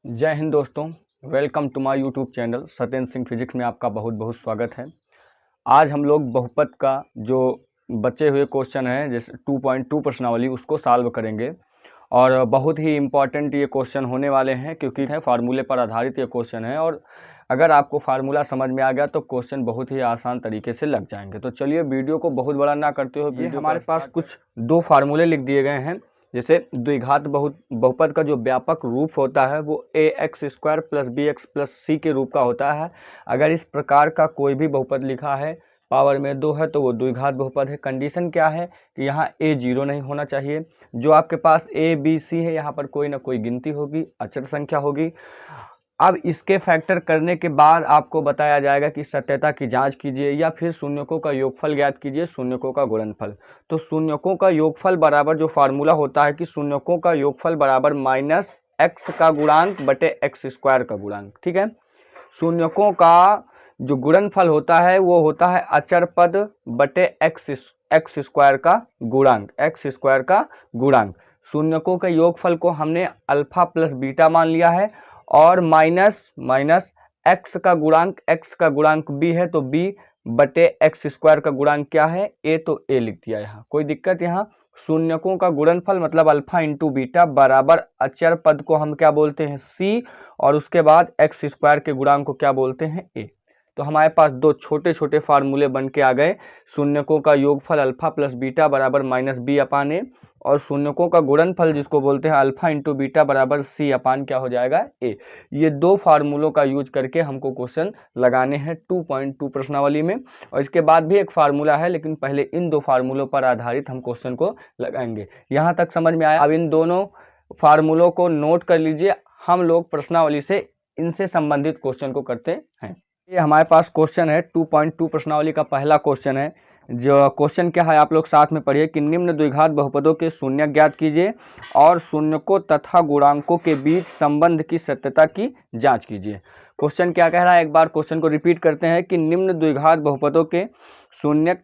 जय हिंद दोस्तों। Welcome to my YouTube channel Satyendra Singh physics में आपका बहुत बहुत स्वागत है। आज हम लोग बहुपद का जो बचे हुए क्वेश्चन है जैसे 2.2 प्रश्नावली उसको सॉल्व करेंगे और बहुत ही इम्पॉर्टेंट ये क्वेश्चन होने वाले हैं क्योंकि है फार्मूले पर आधारित ये क्वेश्चन है और अगर आपको फार्मूला समझ में आ गया तो क्वेश्चन बहुत ही आसान तरीके से लग जाएंगे। तो चलिए वीडियो को बहुत बड़ा ना करते हुए हमारे पास कुछ दो फार्मूले लिख दिए गए हैं। जैसे द्विघात बहुपद का जो व्यापक रूप होता है वो ax² + bx + c के रूप का होता है। अगर इस प्रकार का कोई भी बहुपद लिखा है पावर में 2 है तो वो द्विघात बहुपद है। कंडीशन क्या है कि यहाँ a 0 नहीं होना चाहिए। जो आपके पास a b c है यहाँ पर कोई ना कोई गिनती होगी, अचर संख्या होगी। अब इसके फैक्टर करने के बाद आपको बताया जाएगा कि सत्यता की जांच कीजिए या फिर शून्यकों का योगफल ज्ञात कीजिए, शून्यकों का गुणनफल। तो शून्यकों का योगफल बराबर जो फार्मूला होता है कि शून्यकों का योगफल बराबर -x का गुणांक बटे x² का गुणांक। ठीक है। शून्यकों का जो गुणनफल होता है वो होता है अचर पद बटे x² का गुणांक, x² का गुणांक। शून्यकों के योगफल को हमने अल्फा प्लस बीटा मान लिया है और माइनस x का गुणांक b है तो b बटे x² का गुणांक क्या है a, तो a लिख दिया। यहाँ कोई दिक्कत? यहाँ शून्यकों का गुणनफल मतलब अल्फा इंटू बीटा बराबर अचर पद को हम क्या बोलते हैं c और उसके बाद x² के गुणांक को क्या बोलते हैं a। तो हमारे पास दो छोटे छोटे फार्मूले बन के आ गए। शून्यकों का योगफल अल्फा प्लस बीटा बराबर -b/a और शून्यकों का गुणनफल जिसको बोलते हैं अल्फा इंटू बीटा बराबर c/ क्या हो जाएगा a। ये दो फार्मूलों का यूज करके हमको क्वेश्चन लगाने हैं 2.2 प्रश्नावली में। और इसके बाद भी एक फार्मूला है लेकिन पहले इन दो फार्मूलों पर आधारित हम क्वेश्चन को लगाएंगे। यहाँ तक समझ में आया? अब इन दोनों फार्मूलों को नोट कर लीजिए। हम लोग प्रश्नावली से इनसे संबंधित क्वेश्चन को करते हैं। ये हमारे पास क्वेश्चन है 2.2 प्रश्नावली का पहला क्वेश्चन है। जो क्वेश्चन क्या है आप लोग साथ में पढ़िए कि निम्न द्विघात बहुपदों के शून्य ज्ञात कीजिए और शून्यकों तथा गुणांकों के बीच संबंध की सत्यता की जांच कीजिए। क्वेश्चन क्या कह रहा है, एक बार क्वेश्चन को रिपीट करते हैं कि निम्न द्विघात बहुपदों के शून्य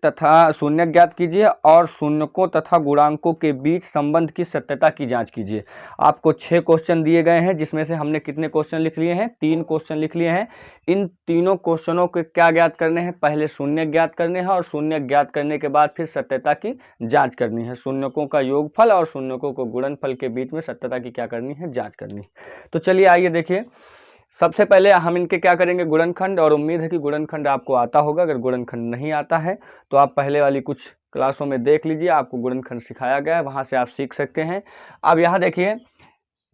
ज्ञात कीजिए और शून्यकों तथा गुणांकों के बीच संबंध की सत्यता की जांच कीजिए। आपको 6 क्वेश्चन दिए गए हैं जिसमें से हमने कितने क्वेश्चन लिख लिए हैं? 3 क्वेश्चन लिख लिए हैं। इन तीनों क्वेश्चनों के क्या ज्ञात करने हैं? पहले शून्य ज्ञात करने हैं और शून्य ज्ञात करने के बाद फिर सत्यता की जांच करनी है। शून्यकों का योगफल और शून्यकों को गुणनफल के बीच में सत्यता की क्या करनी है? जांच करनी है। तो चलिए आइए देखिए। सबसे पहले हम इनके क्या करेंगे? गुणनखंड। और उम्मीद है कि गुणनखंड आपको आता होगा। अगर गुणनखंड नहीं आता है तो आप पहले वाली कुछ क्लासों में देख लीजिए, आपको गुणनखंड सिखाया गया है, वहां से आप सीख सकते हैं। अब यहाँ देखिए,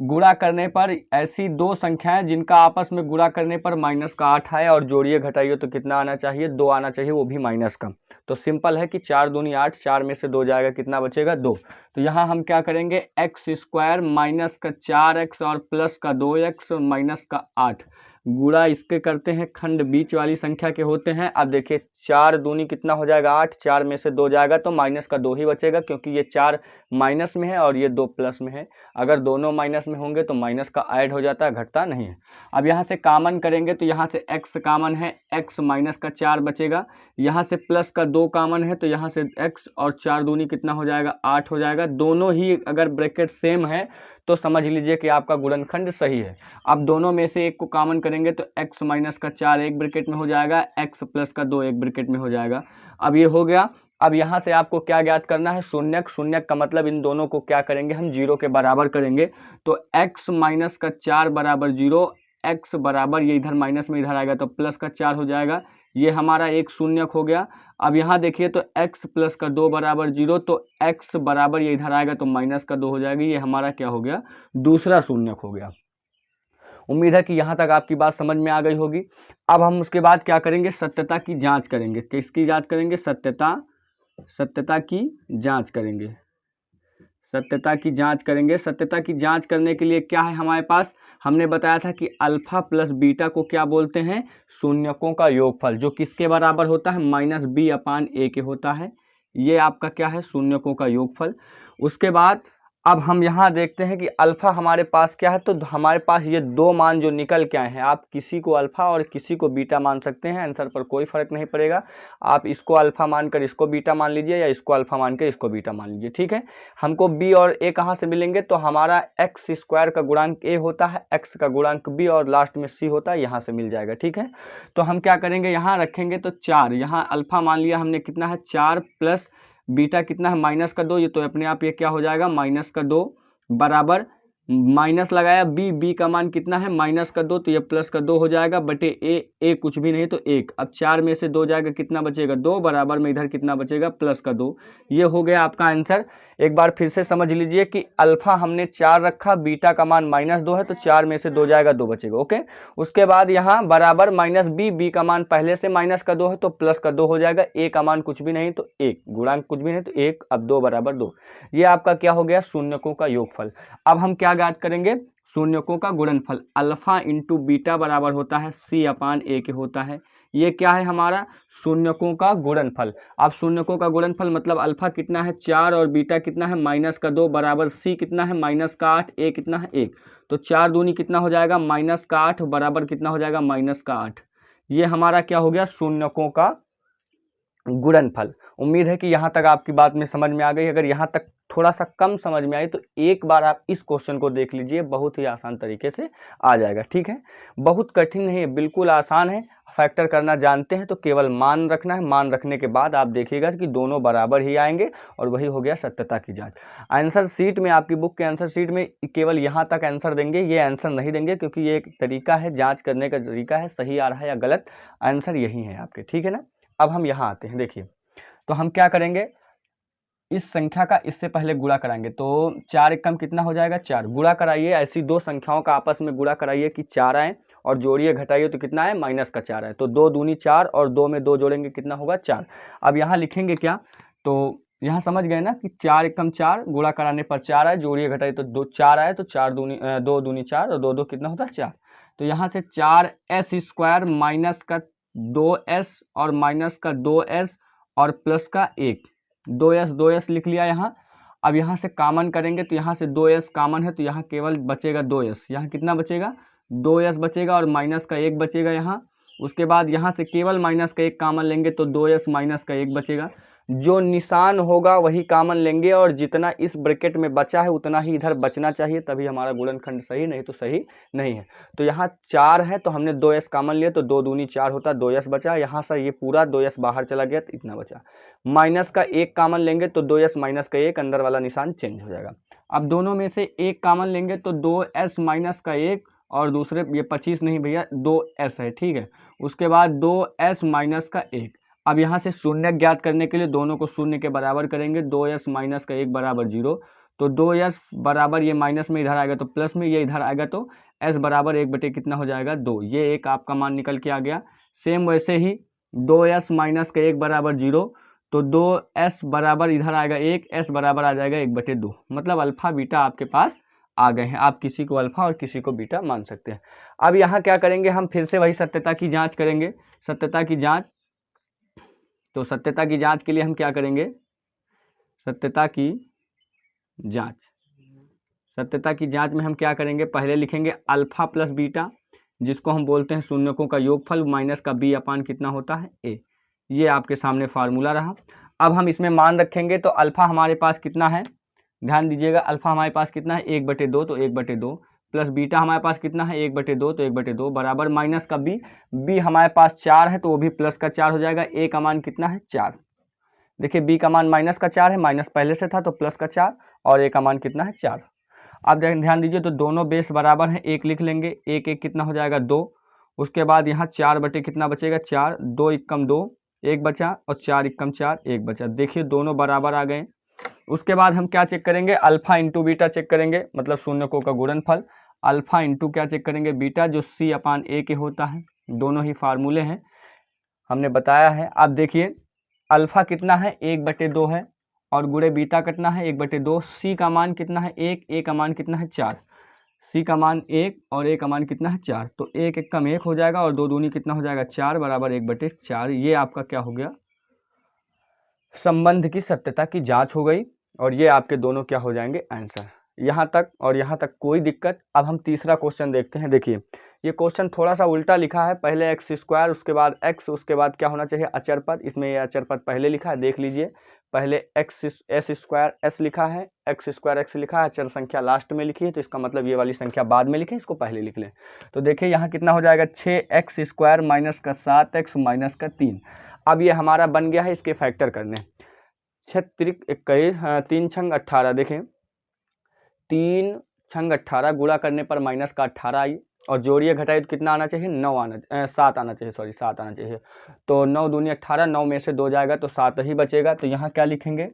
गुणा करने पर ऐसी दो संख्याएं जिनका आपस में गुणा करने पर -8 आए और जोड़िए घटाइए तो कितना आना चाहिए? 2 आना चाहिए, वो भी माइनस का। तो सिंपल है कि 4 दूनी 8, 4 में से 2 जाएगा, कितना बचेगा? 2। तो यहाँ हम क्या करेंगे? x² माइनस का 4x और प्लस का 2x माइनस का 8 गुणा इसके करते हैं, खंड बीच वाली संख्या के होते हैं। अब देखिए 4 दूनी कितना हो जाएगा? 8, 4 में से 2 जाएगा तो माइनस का 2 ही बचेगा क्योंकि ये 4 माइनस में है और ये 2 प्लस में है। अगर दोनों माइनस में होंगे तो माइनस का ऐड हो जाता है, घटता नहीं है। अब यहाँ से कॉमन करेंगे तो यहाँ से x कॉमन है, x माइनस का 4 बचेगा। यहाँ से प्लस का 2 कॉमन है तो यहाँ से x और 4 दूनी कितना हो जाएगा? 8 हो जाएगा। दोनों ही अगर ब्रैकेट सेम है तो समझ लीजिए कि आपका गुणनखंड सही है। अब दोनों में से एक को कॉमन करेंगे तो x माइनस का 4 एक ब्रैकेट में हो जाएगा, x प्लस का 2 एक ब्रैकेट में हो जाएगा। अब ये हो गया। अब यहाँ से आपको क्या ज्ञात करना है? शून्यक। शून्यक का मतलब इन दोनों को क्या करेंगे? हम 0 के बराबर करेंगे। तो x माइनस का 4 बराबर 0, x बराबर ये इधर माइनस में इधर आएगा तो प्लस का 4 हो जाएगा। ये हमारा एक शून्यक हो गया। अब यहाँ देखिए तो x प्लस का 2 बराबर 0, तो x बराबर ये इधर आएगा तो माइनस का 2 हो जाएगा। ये हमारा क्या हो गया? दूसरा शून्यक हो गया। उम्मीद है कि यहाँ तक आपकी बात समझ में आ गई होगी। अब हम उसके बाद क्या करेंगे? सत्यता की जांच करेंगे। किसकी जांच करेंगे? सत्यता की जांच करेंगे। सत्यता की जांच करेंगे। सत्यता की जांच करने के लिए क्या है हमारे पास? हमने बताया था कि अल्फा प्लस बीटा को क्या बोलते हैं? शून्यकों का योगफल, जो किसके बराबर होता है? -b/a के होता है। ये आपका क्या है? शून्यकों का योगफल। उसके बाद अब हम यहाँ देखते हैं कि अल्फ़ा हमारे पास क्या है, तो हमारे पास ये दो मान जो निकल के आए हैं, आप किसी को अल्फ़ा और किसी को बीटा मान सकते हैं, आंसर पर कोई फ़र्क नहीं पड़ेगा। आप इसको अल्फ़ा मानकर इसको बीटा मान लीजिए या इसको अल्फ़ा मानकर इसको बीटा मान लीजिए, ठीक है। हमको बी और ए कहाँ से मिलेंगे, तो हमारा एक्स स्क्वायर का गुणांक ए होता है, एक्स का गुणांक बी और लास्ट में सी होता है, यहाँ से मिल जाएगा, ठीक है। तो हम क्या करेंगे, यहाँ रखेंगे तो 4, यहाँ अल्फ़ा मान लिया हमने कितना है 4 प्लस बीटा कितना है माइनस का 2, ये तो अपने आप ये क्या हो जाएगा माइनस का 2 बराबर माइनस लगाया बी का मान कितना है माइनस का 2, तो ये प्लस का 2 हो जाएगा बटे ए कुछ भी नहीं तो 1। अब 4 में से 2 जाएगा कितना बचेगा 2, बराबर में इधर कितना बचेगा प्लस का 2। ये हो गया आपका आंसर। एक बार फिर से समझ लीजिए कि अल्फा हमने 4 रखा, बीटा का मान -2 है, तो 4 में से 2 जाएगा 2 बचेगा, ओके। उसके बाद यहाँ बराबर माइनस बी का मान पहले से माइनस का 2 है तो प्लस का 2 हो जाएगा, ए का मान कुछ भी नहीं तो 1, गुणांक कुछ भी नहीं तो 1, अब 2 बराबर 2। ये आपका क्या हो गया शून्यकों का योगफल। अब हम क्या ज्ञात करेंगे, शून्यकों का गुणनफल। अल्फा इंटू बीटा बराबर होता है C/A के होता है। ये क्या है हमारा शून्यकों का गुणनफल। अब शून्यकों का गुणनफल मतलब अल्फा कितना है 4 और बीटा कितना है -2 बराबर C कितना है -8, A कितना है 1, तो 4 दूनी कितना हो जाएगा -8 बराबर कितना हो जाएगा -8। ये हमारा क्या हो गया शून्यकों का गुणनफल। उम्मीद है कि यहाँ तक आपकी बात में समझ में आ गई। अगर यहाँ तक थोड़ा सा कम समझ में आई तो एक बार आप इस क्वेश्चन को देख लीजिए, बहुत ही आसान तरीके से आ जाएगा, ठीक है। बहुत कठिन नहीं है, बिल्कुल आसान है। फैक्टर करना जानते हैं तो केवल मान रखना है, मान रखने के बाद आप देखिएगा कि दोनों बराबर ही आएंगे और वही हो गया सत्यता की जांच। आंसर शीट में, आपकी बुक के आंसर शीट में केवल यहाँ तक आंसर देंगे, ये आंसर नहीं देंगे क्योंकि ये एक तरीका है, जाँच करने का तरीका है, सही आ रहा है या गलत, आंसर यही है आपके, ठीक है ना। अब हम यहाँ आते हैं, देखिए तो हम क्या करेंगे, इस संख्या का इससे पहले गुणा कराएंगे, तो 4 एकम कितना हो जाएगा 4, गुणा कराइए, ऐसी दो संख्याओं का आपस में गुणा कराइए कि 4 आए और जोड़िए घटाइए तो कितना है -4 है, तो 2 दूनी 4 और 2 में 2 जोड़ेंगे कितना होगा 4। अब यहाँ लिखेंगे क्या, तो यहाँ समझ गए ना कि 4 एकम 4, गुणा कराने पर 4 आए, जोड़िए घटाइए तो 2 4 आए, तो 2 दूनी 4 और 2 2 कितना होता है 4। तो यहाँ से 4s² माइनस का 2s और माइनस का 2s और प्लस का 1, 2s लिख लिया यहाँ। अब यहाँ से कॉमन करेंगे तो यहाँ से 2s कॉमन है तो यहाँ केवल बचेगा 2s, यहाँ कितना बचेगा 2s बचेगा और माइनस का 1 बचेगा यहाँ। उसके बाद यहाँ से केवल माइनस का 1 कॉमन लेंगे तो 2s माइनस का 1 बचेगा। जो निशान होगा वही कॉमन लेंगे और जितना इस ब्रैकेट में बचा है उतना ही इधर बचना चाहिए, तभी हमारा गुणनखंड सही, नहीं तो सही नहीं है। तो यहाँ 4 है तो हमने 2s कॉमन लिया तो 2 दूनी 4 होता, 2s बचा, यहाँ से ये पूरा 2s बाहर चला गया तो इतना बचा। माइनस का 1 कॉमन लेंगे तो 2s माइनस का 1, अंदर वाला निशान चेंज हो जाएगा। अब दोनों में से 1 कॉमन लेंगे तो 2s माइनस का 1 और दूसरे ये 25 नहीं भैया 2s है, ठीक है। उसके बाद 2s माइनस का 1। अब यहाँ से शून्य ज्ञात करने के लिए दोनों को शून्य के बराबर करेंगे, 2s माइनस का 1 बराबर 0, तो 2s बराबर ये माइनस में इधर आएगा तो प्लस में, ये इधर आएगा तो s बराबर 1 बटे कितना हो जाएगा 2, ये एक आपका मान निकल के आ गया। सेम वैसे ही 2s माइनस का 1 बराबर 0, तो 2s बराबर इधर आएगा 1, s बराबर आ जाएगा 1 बटे 2, मतलब अल्फा बीटा आपके पास आ गए हैं। आप किसी को अल्फा और किसी को बीटा मान सकते हैं। अब यहाँ क्या करेंगे, हम फिर से वही सत्यता की जाँच करेंगे, सत्यता की जाँच। तो सत्यता की जांच के लिए हम क्या करेंगे, सत्यता की जांच, सत्यता की जांच में हम क्या करेंगे, पहले लिखेंगे अल्फा प्लस बीटा, जिसको हम बोलते हैं शून्यकों का योगफल, माइनस का b अपान कितना होता है a। ये आपके सामने फार्मूला रहा। अब हम इसमें मान रखेंगे तो अल्फा हमारे पास कितना है, ध्यान दीजिएगा, अल्फा हमारे पास कितना है 1 बटे 2, तो 1 बटे 2 प्लस बीटा हमारे पास कितना है 1 बटे 2, तो 1 बटे 2 बराबर माइनस का b हमारे पास 4 है तो वो भी प्लस का 4 हो जाएगा। a का मान कितना है 4, देखिए b का मान माइनस का 4 है, माइनस पहले से था तो प्लस का 4 और a का मान कितना है 4। अब ध्यान दीजिए तो दोनों बेस बराबर हैं, 1 लिख लेंगे, 1 1 कितना हो जाएगा 2। उसके बाद यहाँ 4 बटे कितना बचेगा 4, 2 एकम 2 1 बचा और 4 एकम 4 1 बचा, देखिए दोनों बराबर आ गए। उसके बाद हम क्या चेक करेंगे, अल्फा इंटू बीटा चेक करेंगे, मतलब शून्यकों का गुणनफल। अल्फा इंटू क्या चेक करेंगे बीटा, जो C/A के होता है, दोनों ही फार्मूले हैं हमने बताया है। अब देखिए अल्फा कितना है 1 बटे 2 है और गुणे बीटा कितना है 1 बटे 2, C का मान कितना है 1, A का मान कितना है 4, C का मान 1 और A का मान कितना है 4, तो 1 एकम 1 हो जाएगा और 2 दूनी कितना हो जाएगा 4 बराबर 1 बटे 4। ये आपका क्या हो गया, संबंध की सत्यता की जांच हो गई। और ये आपके दोनों क्या हो जाएंगे आंसर। यहाँ तक और यहाँ तक कोई दिक्कत। अब हम तीसरा क्वेश्चन देखते हैं। देखिए ये क्वेश्चन थोड़ा सा उल्टा लिखा है, पहले एक्स स्क्वायर उसके बाद एक्स उसके बाद क्या होना चाहिए अचर पद, इसमें ये अचर पद पहले लिखा है, देख लीजिए। पहले एक्स एस स्क्वायर एस लिखा है, एक्स स्क्वायर एक्स लिखा है, अचर संख्या लास्ट में लिखी है, तो इसका मतलब ये वाली संख्या बाद में लिखें, इसको पहले लिख लें। तो देखिए यहाँ कितना हो जाएगा 6x स्क्वायर माइनस का 7x माइनस का 3। अब ये हमारा बन गया है इसके फैक्टर करने। 6 त्रिक 21 3 छंग 18, देखें 3 छंग 18 गुणा करने पर माइनस का 18 आई, और जोड़िए घटाइए तो कितना आना चाहिए 9 आना 7 आना चाहिए, सॉरी 7 आना चाहिए। तो 9 दूनी 18, 9 में से 2 जाएगा तो 7 ही बचेगा। तो यहाँ क्या लिखेंगे,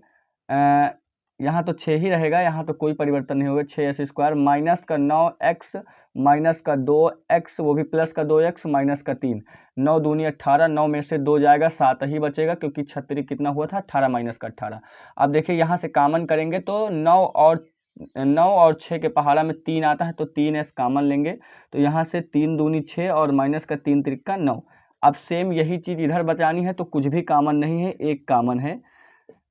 यहाँ तो 6 ही रहेगा, यहाँ तो कोई परिवर्तन नहीं होगा। 6s स्क्वायर माइनस का 9x माइनस का 2x, वो भी प्लस का 2x माइनस का 3, 9 दूनी 18, 9 में से 2 जाएगा 7 ही बचेगा, क्योंकि 36 कितना हुआ था 18 माइनस का 18। अब देखिए यहाँ से कॉमन करेंगे तो 9 और 6 के पहाड़ा में 3 आता है, तो 3s कॉमन लेंगे, तो यहाँ से 3 दूनी 6 और माइनस का 3 त्रिका 9। अब सेम यही चीज़ इधर बचानी है, तो कुछ भी कॉमन नहीं है, एक कॉमन है।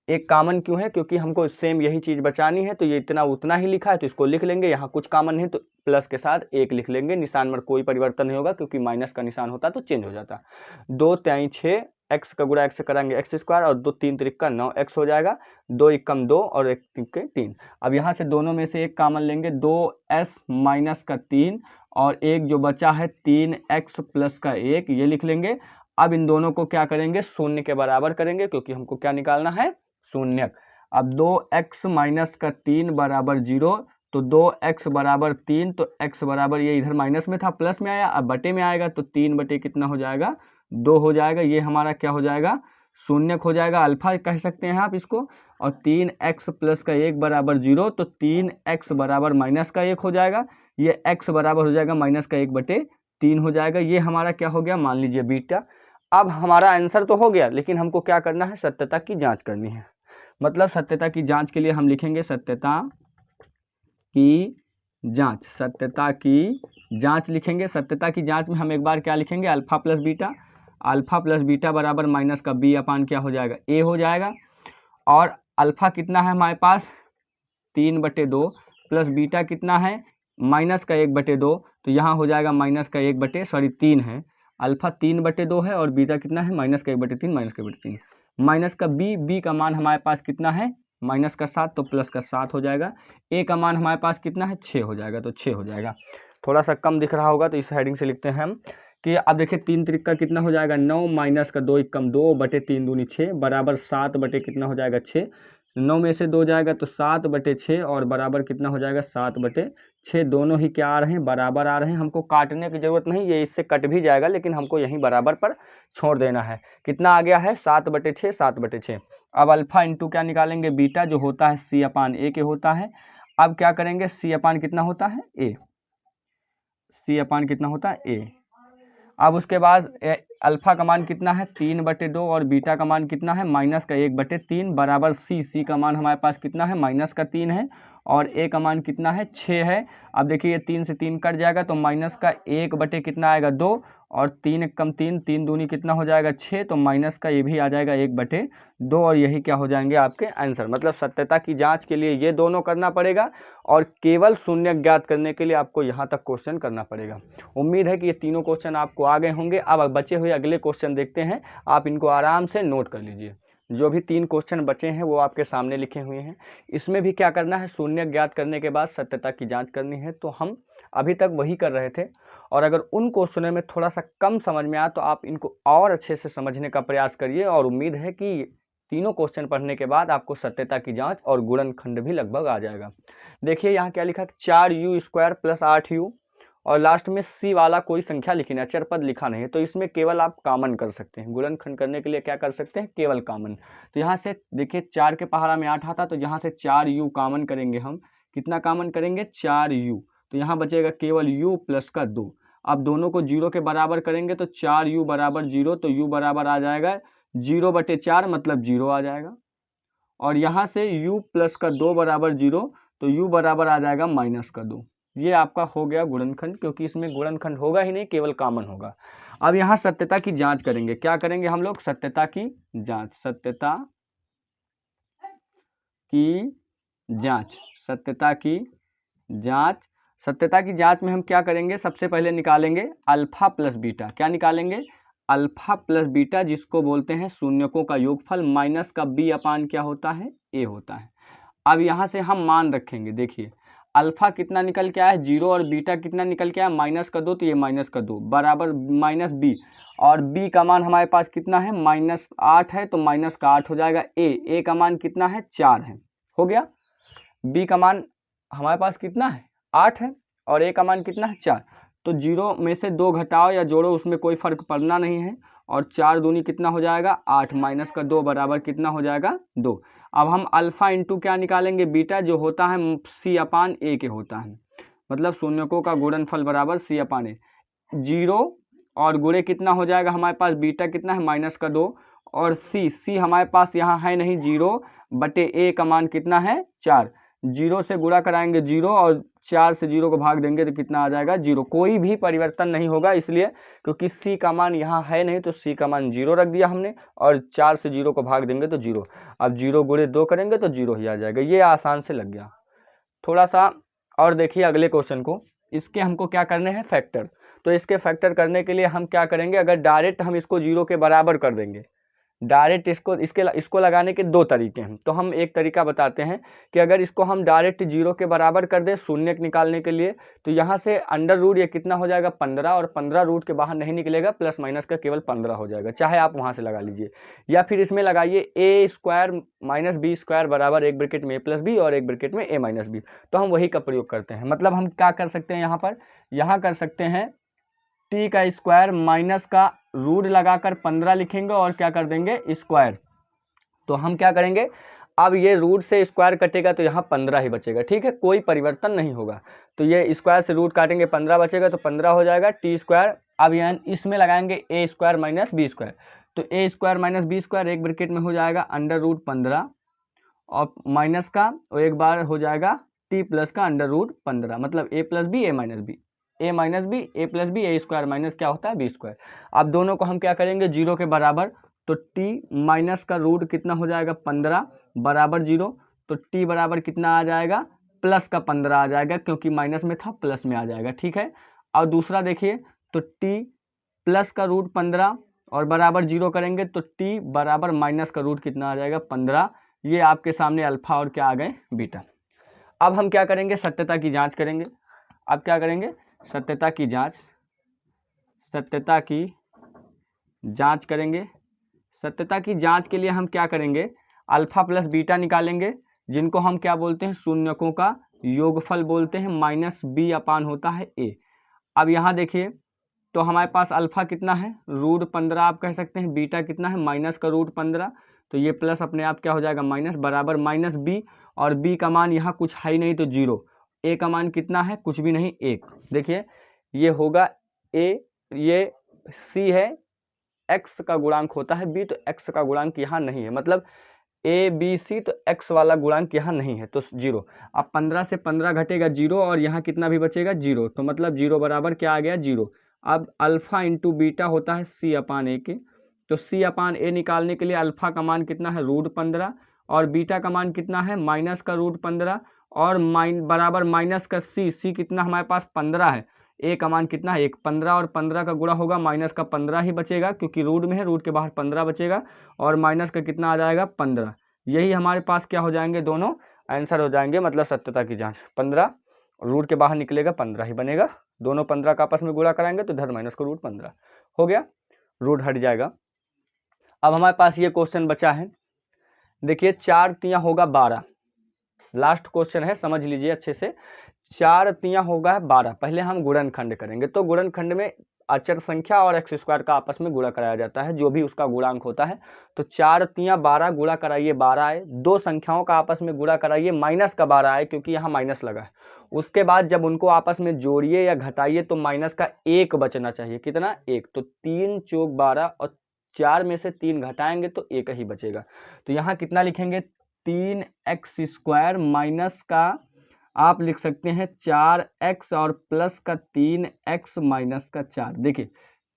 एक कॉमन क्यों है, क्योंकि हमको सेम यही चीज़ बचानी है, तो ये इतना उतना ही लिखा है तो इसको लिख लेंगे। यहाँ कुछ कॉमन है तो प्लस के साथ 1 लिख लेंगे, निशान में कोई परिवर्तन नहीं होगा, क्योंकि माइनस का निशान होता तो चेंज हो जाता। 2 3 6 एक्स का गुणा एक्स से कराएंगे एक्स स्क्वायर, और 2 3 त्रिका 9 एक्स हो जाएगा, 2 एकम 2 और 1 त्रिके 3। अब यहाँ से दोनों में से एक कॉमन लेंगे, 2s माइनस का 3 और एक जो बचा है 3x प्लस का 1, ये लिख लेंगे। अब इन दोनों को क्या करेंगे शून्य के बराबर करेंगे, क्योंकि हमको क्या निकालना है शून्य। अब 2x माइनस का 3 बराबर 0, तो 2x बराबर 3, तो x बराबर ये इधर माइनस में था प्लस में आया, अब बटे में आएगा, तो 3 बटे कितना हो जाएगा 2 हो जाएगा। ये हमारा क्या हो जाएगा शून्य हो जाएगा, अल्फा कह सकते हैं आप इसको। और 3x प्लस का 1 बराबर 0, तो 3x बराबर माइनस का 1 हो जाएगा, ये x बराबर हो जाएगा माइनस का 1 बटे 3 हो जाएगा। ये हमारा क्या हो गया मान लीजिए बीटा। अब हमारा आंसर तो हो गया, लेकिन हमको क्या करना है सत्यता की जाँच करनी है। मतलब सत्यता की जांच के लिए हम लिखेंगे सत्यता की जांच, सत्यता की जांच लिखेंगे। सत्यता की जांच में हम एक बार क्या लिखेंगे अल्फा प्लस बीटा बराबर माइनस का b अपान क्या हो जाएगा a हो जाएगा। और अल्फा कितना है हमारे पास 3/2 प्लस बीटा कितना है माइनस का 1/2, तो यहाँ हो जाएगा माइनस का 3 है। अल्फा 3/2 है और बीटा कितना है माइनस का 1/3 माइनस का 1/3। माइनस का b का मान हमारे पास कितना है माइनस का 7, तो प्लस का 7 हो जाएगा। a का मान हमारे पास कितना है 6 हो जाएगा, तो 6 हो जाएगा। थोड़ा सा कम दिख रहा होगा तो इस हेडिंग से लिखते हैं हम कि अब देखिए 3 त्रिका कितना हो जाएगा 9 माइनस का 2 एकम 2 बटे 3 दूनी 6 बराबर 7 बटे कितना हो जाएगा 6। 9 में से 2 जाएगा तो 7/6 और बराबर कितना हो जाएगा 7/6। दोनों ही क्या आ रहे हैं बराबर आ रहे हैं, हमको काटने की जरूरत नहीं, ये इससे कट भी जाएगा, लेकिन हमको यहीं बराबर पर छोड़ देना है। कितना आ गया है 7/6। अब अल्फा इंटू क्या निकालेंगे बीटा, जो होता है c अपान a के होता है। अब क्या करेंगे c अपान कितना होता है a, c अपान कितना होता है a। अब उसके बाद अल्फा का मान कितना है 3/2 और बीटा का मान कितना है माइनस का 1/3 बराबर c का मान हमारे पास कितना है माइनस का 3 है और a का मान कितना है 6 है। अब देखिए 3 से 3 कट जाएगा तो माइनस का 1 बटे कितना आएगा 2 और 3 एकम 3, 3 दूनी कितना हो जाएगा 6, तो माइनस का ये भी आ जाएगा 1/2 और यही क्या हो जाएंगे आपके आंसर। मतलब सत्यता की जांच के लिए ये दोनों करना पड़ेगा और केवल शून्य ज्ञात करने के लिए आपको यहाँ तक क्वेश्चन करना पड़ेगा। उम्मीद है कि ये तीनों क्वेश्चन आपको आ गए होंगे। अब बचे हुए अगले क्वेश्चन देखते हैं, आप इनको आराम से नोट कर लीजिए। जो भी 3 क्वेश्चन बचे हैं वो आपके सामने लिखे हुए हैं। इसमें भी क्या करना है शून्य ज्ञात करने के बाद सत्यता की जांच करनी है, तो हम अभी तक वही कर रहे थे। और अगर उन क्वेश्चनों में थोड़ा सा कम समझ में आया तो आप इनको और अच्छे से समझने का प्रयास करिए, और उम्मीद है कि तीनों क्वेश्चन पढ़ने के बाद आपको सत्यता की जांच और गुणनखंड भी लगभग आ जाएगा। देखिए यहाँ क्या लिखा 4u स्क्वायर प्लस 8u और लास्ट में c वाला कोई संख्या लिखी नहीं, अचर पद लिखा नहीं है, तो इसमें केवल आप कॉमन कर सकते हैं। गुणनखंड करने के लिए क्या कर सकते हैं केवल कॉमन। तो यहाँ से देखिए 4 के पहाड़ा में 8 आता, तो यहाँ से 4u कॉमन करेंगे हम। कितना कॉमन करेंगे 4u, तो यहाँ बचेगा केवल u प्लस का 2। अब दोनों को 0 के बराबर करेंगे तो 4u बराबर 0, तो u बराबर आ जाएगा 0/4 मतलब 0 आ जाएगा। और यहाँ से u प्लस का 2 बराबर 0, तो u बराबर आ जाएगा माइनस का 2। ये आपका हो गया गुणनखंड, क्योंकि इसमें गुणनखंड होगा ही नहीं केवल कॉमन होगा। अब यहाँ सत्यता की जांच करेंगे। क्या करेंगे हम लोग सत्यता की जांच, सत्यता की जांच, सत्यता की जांच। सत्यता की जांच में हम क्या करेंगे, सबसे पहले निकालेंगे अल्फा प्लस बीटा। क्या निकालेंगे, अल्फा प्लस बीटा, जिसको बोलते हैं शून्यकों का योगफल माइनस का बी अपान क्या होता है, ए होता है। अब यहाँ से हम मान रखेंगे, देखिए अल्फा कितना निकल के आया है 0 और बीटा कितना निकल के आया माइनस का 2, तो ये माइनस का 2 बराबर माइनस बी, और बी का मान हमारे पास कितना है -8 है, तो माइनस का 8 हो जाएगा। ए का मान कितना है 4 है, हो गया। बी का मान हमारे पास कितना है 8 है, और ए का मान कितना है 4। तो 0 में से 2 घटाओ या जोड़ो, उसमें कोई फर्क पड़ना नहीं है। और 4 दूनी कितना हो जाएगा 8, माइनस का 2 बराबर कितना हो जाएगा 2। अब हम अल्फा इंटू क्या निकालेंगे, बीटा, जो होता है सी अपान ए के होता है, मतलब शून्यकों का गुणनफल बराबर सी अपान ए। 0 और गुणे कितना हो जाएगा हमारे पास, बीटा कितना है माइनस का 2, और सी हमारे पास यहाँ है नहीं 0 बटे ए का मान कितना है 4। 0 से गुणा कराएंगे 0, और 4 से 0 को भाग देंगे तो कितना आ जाएगा 0। कोई भी परिवर्तन नहीं होगा, इसलिए क्योंकि सी का मान यहाँ है नहीं, तो सी का मान 0 रख दिया हमने, और 4 से 0 को भाग देंगे तो 0। अब 0 गुणे 2 करेंगे तो 0 ही आ जाएगा। ये आसान से लग गया। थोड़ा सा और देखिए अगले क्वेश्चन को, इसके हमको क्या करने हैं फैक्टर। तो इसके फैक्टर करने के लिए हम क्या करेंगे, अगर डायरेक्ट हम इसको 0 के बराबर कर देंगे, डायरेक्ट इसको लगाने के 2 तरीके हैं। तो हम एक तरीका बताते हैं कि अगर इसको हम डायरेक्ट 0 के बराबर कर दें शून्य निकालने के लिए, तो यहाँ से अंडर रूट ये कितना हो जाएगा 15, और 15 रूट के बाहर नहीं निकलेगा, प्लस माइनस का केवल 15 हो जाएगा। चाहे आप वहाँ से लगा लीजिए, या फिर इसमें लगाइए ए स्क्वायर माइनस बी स्क्वायर बराबर एक ब्रैकेट में ए प्लस बी और एक ब्रैकेट में ए माइनस बी। तो हम वही का प्रयोग करते हैं। मतलब हम क्या कर सकते हैं यहाँ पर, यहाँ कर सकते हैं टी का स्क्वायर माइनस का रूट लगाकर 15 लिखेंगे और क्या कर देंगे स्क्वायर। तो हम क्या करेंगे, अब ये रूट से स्क्वायर कटेगा तो यहाँ 15 ही बचेगा, ठीक है, कोई परिवर्तन नहीं होगा। तो ये स्क्वायर से रूट काटेंगे 15 बचेगा, तो 15 हो जाएगा टी स्क्वायर। अब यहाँ इसमें लगाएंगे ए स्क्वायर माइनस बी स्क्वायर, तो ए स्क्वायर माइनस बी स्क्वायर एक ब्रैकेट में हो जाएगा अंडर रूट 15 और माइनस का, और एक बार हो जाएगा टी प्लस का अंडर रूट 15, मतलब ए प्लस बी ए माइनस बी, ए माइनस बी ए प्लस बी, ए स्क्वायर माइनस क्या होता है बी स्क्वायर। अब दोनों को हम क्या करेंगे 0 के बराबर, तो टी माइनस का रूट कितना हो जाएगा 15 बराबर 0, तो टी बराबर कितना आ जाएगा प्लस का 15 आ जाएगा, क्योंकि माइनस में था प्लस में आ जाएगा, ठीक है। और दूसरा देखिए, तो टी प्लस का रूट 15 और बराबर 0 करेंगे, तो टी बराबर माइनस का रूट कितना आ जाएगा 15। ये आपके सामने अल्फा और क्या आ गए बीटा। अब हम क्या करेंगे, सत्यता की जांच करेंगे। अब क्या करेंगे, सत्यता की जांच, सत्यता की जांच करेंगे। सत्यता की जांच के लिए हम क्या करेंगे, अल्फा प्लस बीटा निकालेंगे, जिनको हम क्या बोलते हैं शून्यकों का योगफल बोलते हैं, माइनस बी अपान होता है ए। अब यहाँ देखिए, तो हमारे पास अल्फा कितना है रूट 15 आप कह सकते हैं, बीटा कितना है माइनस का रूट 15, तो ये प्लस अपने आप क्या हो जाएगा माइनस बराबर माइनस बी, और बी का मान यहाँ कुछ है ही नहीं तो 0, ए का मान कितना है कुछ भी नहीं 1। देखिए ये होगा ए, ये सी है, एक्स का गुणांक होता है बी, तो एक्स का गुणांक यहाँ नहीं है, मतलब ए बी सी, तो एक्स वाला गुणांक यहाँ नहीं है, तो 0। अब 15 से 15 घटेगा 0, और यहाँ कितना भी बचेगा 0, तो मतलब 0 बराबर क्या आ गया 0। अब अल्फा इंटू बीटा होता है सी अपान ए के, तो सी अपान ए निकालने के लिए अल्फा का मान कितना है रूट 15, और बीटा का मान कितना है माइनस का रूट 15, और बराबर माइनस का सी कितना हमारे पास 15 है, ए का मान कितना है 1, 15 और 15 का गुणा होगा, माइनस का 15 ही बचेगा, क्योंकि रूट में है, रूट के बाहर 15 बचेगा, और माइनस का कितना आ जाएगा 15। यही हमारे पास क्या हो जाएंगे, दोनों आंसर हो जाएंगे। मतलब सत्यता की जांच 15, रूट के बाहर निकलेगा 15 ही बनेगा, दोनों 15 का आपस में गुणा कराएंगे तो इधर माइनस का रूट 15 हो गया, रूट हट जाएगा। अब हमारे पास ये क्वेश्चन बचा है, देखिए 4 तियाँ होगा 12, लास्ट क्वेश्चन है, समझ लीजिए अच्छे से। 4 तियाँ होगा 12, पहले हम गुणनखंड करेंगे, तो गुणनखंड में अचर संख्या और एक्स स्क्वायर का आपस में गुणा कराया जाता है, जो भी उसका गुणांक होता है। तो 4 तियाँ 12 गुणा कराइए 12 आए, दो संख्याओं का आपस में गुणा कराइए माइनस का 12 आए, क्योंकि यहाँ माइनस लगा है। उसके बाद जब उनको आपस में जोड़िए या घटाइए तो माइनस का 1 बचना चाहिए, कितना 1, तो 3 चौक 12, और 4 में से 3 घटाएंगे तो 1 ही बचेगा। तो यहाँ कितना लिखेंगे 3x स्क्वायर माइनस का आप लिख सकते हैं 4x, और प्लस का 3x माइनस का 4। देखिए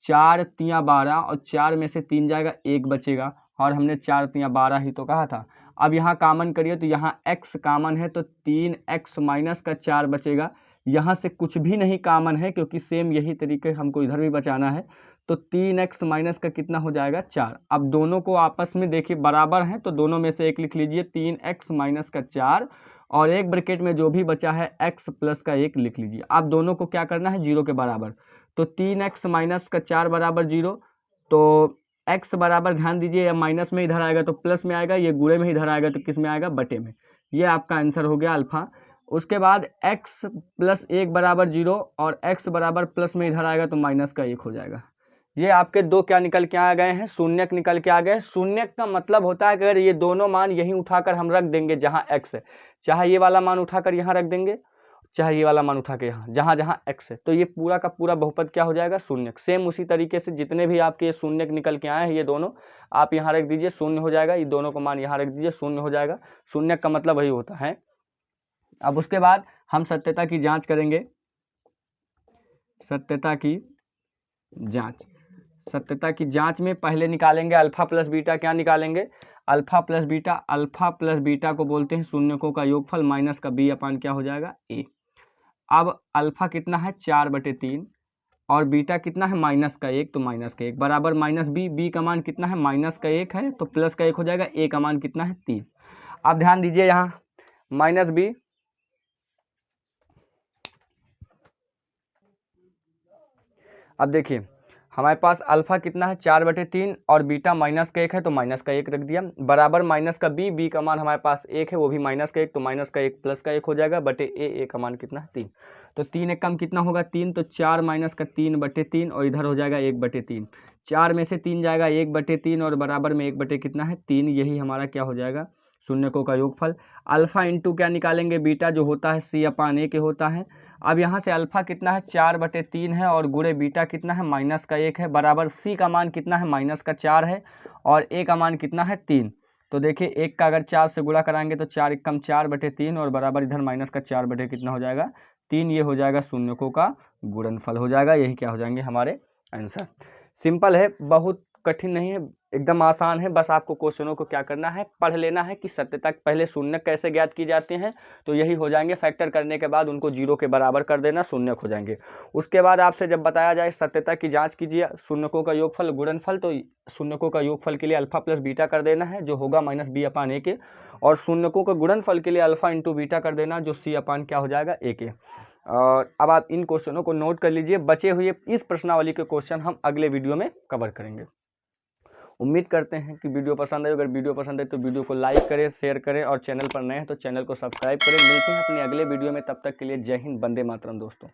4 तियाँ 12, और 4 में से 3 जाएगा 1 बचेगा, और हमने 4 तियाँ 12 ही तो कहा था। अब यहाँ कॉमन करिए तो यहाँ x कॉमन है तो 3x माइनस का 4 बचेगा। यहाँ से कुछ भी नहीं कॉमन है क्योंकि सेम यही तरीके हमको इधर भी बचाना है, तो 3x माइनस का कितना हो जाएगा 4। अब दोनों को आपस में देखिए बराबर हैं तो दोनों में से एक लिख लीजिए 3x माइनस का 4 और एक ब्रैकेट में जो भी बचा है x प्लस का 1 लिख लीजिए। अब दोनों को क्या करना है 0 के बराबर, तो 3x माइनस का 4 बराबर 0, तो x बराबर ध्यान दीजिए माइनस में इधर आएगा तो प्लस में आएगा, ये गुणे में इधर आएगा तो किस में आएगा बटे में। ये आपका आंसर हो गया अल्फा। उसके बाद x प्लस 1 बराबर 0 और x बराबर प्लस में इधर आएगा तो माइनस का 1 हो जाएगा। ये आपके दो क्या निकल के आ गए हैं, शून्यक निकल के आ गए। शून्यक का मतलब होता है कि अगर ये दोनों मान यहीं उठाकर हम रख देंगे जहाँ x है, चाहे ये वाला मान उठाकर यहाँ रख देंगे, चाहे ये वाला मान उठा के यहाँ जहाँ जहाँ x है, तो ये पूरा का पूरा बहुपद क्या हो जाएगा शून्यक। सेम उसी तरीके से जितने भी आपके शून्यक निकल के आए हैं ये दोनों आप यहाँ रख दीजिए, शून्य हो जाएगा। ये दोनों को मान यहाँ रख दीजिए, शून्य हो जाएगा। शून्यक का मतलब वही होता है। अब उसके बाद हम सत्यता की जांच करेंगे। सत्यता की जांच, सत्यता की जांच में पहले निकालेंगे अल्फा प्लस बीटा। क्या निकालेंगे alpha plus beta. Alpha plus beta को बोलते हैं शून्यकों का योगफल माइनस का b अपान क्या हो जाएगा a। अब अल्फा कितना है 4/3 और बीटा कितना है माइनस का 1, तो माइनस का 1 बराबर माइनस b का मान कितना है माइनस का 1 है तो प्लस का 1 हो जाएगा, a का मान कितना है 3। अब ध्यान दीजिए यहाँ माइनस b, अब देखिए हमारे पास अल्फा कितना है 4/3 और बीटा माइनस का 1 है तो माइनस का 1 रख दिया, बराबर माइनस का b का मान हमारे पास 1 है वो भी माइनस का 1, तो माइनस का 1 प्लस का 1 हो जाएगा बटे a का मान कितना है 3। तो 3 एक कम कितना होगा 3, तो 4 माइनस का 3/3 और इधर हो जाएगा 1/3। 4 में से 3 जाएगा 1/3 और बराबर में 1 कितना है 3। यही हमारा क्या हो जाएगा शून्यकों का योगफल। अल्फा इंटू क्या निकालेंगे बीटा जो होता है c अपान a के होता है। अब यहाँ से अल्फा कितना है 4/3 है और गुणे बीटा कितना है माइनस का 1 है, बराबर c का मान कितना है माइनस का 4 है और a का मान कितना है 3। तो देखिए 1 का अगर 4 से गुणा कराएंगे तो 4 एक कम 4/3 और बराबर इधर माइनस का 4 बटे कितना हो जाएगा 3। ये हो जाएगा शून्यकों का गुणनफल हो जाएगा। यही क्या हो जाएंगे हमारे आंसर। सिंपल है, बहुत कठिन नहीं है, एकदम आसान है। बस आपको क्वेश्चनों को क्या करना है पढ़ लेना है कि सत्यता पहले शून्यक कैसे ज्ञात की जाते हैं, तो यही हो जाएंगे। फैक्टर करने के बाद उनको 0 के बराबर कर देना, शून्यक हो जाएंगे। उसके बाद आपसे जब बताया जाए सत्यता की जांच कीजिए शून्यकों का योगफल गुणनफल, तो शून्यकों का योगफल के लिए अल्फा प्लस बीटा कर देना है जो होगा माइनस b अपान a के, और शून्यकों का गुणनफल के लिए अल्फा इंटू बीटा कर देना जो c अपान क्या हो जाएगा a के। और अब आप इन क्वेश्चनों को नोट कर लीजिए। बचे हुए इस प्रश्नावली के क्वेश्चन हम अगले वीडियो में कवर करेंगे। उम्मीद करते हैं कि वीडियो पसंद आए। अगर वीडियो पसंद है तो वीडियो को लाइक करें, शेयर करें और चैनल पर नए हैं तो चैनल को सब्सक्राइब करें। मिलते हैं अपने अगले वीडियो में, तब तक के लिए जय हिंद, वंदे मातरम दोस्तों।